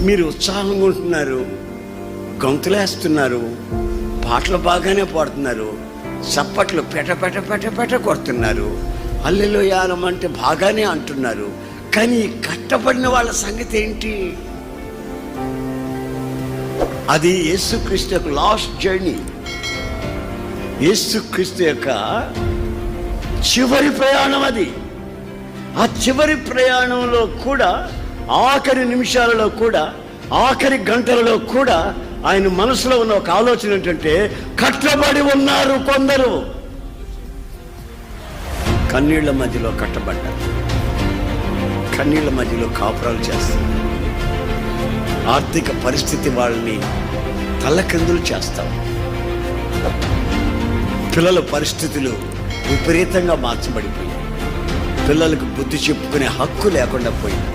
మీరు ఉత్సాహంగా ఉంటున్నారు, గొంతులేస్తున్నారు, పాటలు బాగానే పాడుతున్నారు, చప్పట్లు పెట పెట పెట పెట కొడుతున్నారు, హల్లెలూయా అంటే బాగానే అంటున్నారు. కానీ కట్టబడిన వాళ్ళ సంగతి ఏంటి? అది యేసుక్రీస్తు యొక్క లాస్ట్ జర్నీ, యేసుక్రీస్తు యొక్క చివరి ప్రయాణం. అది ఆ చివరి ప్రయాణంలో కూడా, ఆఖరి నిమిషాలలో కూడా, ఆఖరి గంటలలో కూడా ఆయన మనసులో ఉన్న ఒక ఆలోచన ఏంటంటే, కట్టబడి ఉన్నారు కొందరు. కన్నీళ్ల మధ్యలో కట్టబడ్డారు, కన్నీళ్ల మధ్యలో కాపురాలు చేస్తారు. ఆర్థిక పరిస్థితి వాళ్ళని తల్లకిందులు చేస్తాం. పిల్లల పరిస్థితులు విపరీతంగా మార్చబడిపోయి, పిల్లలకు బుద్ధి చెప్పుకునే హక్కు లేకుండా పోయింది.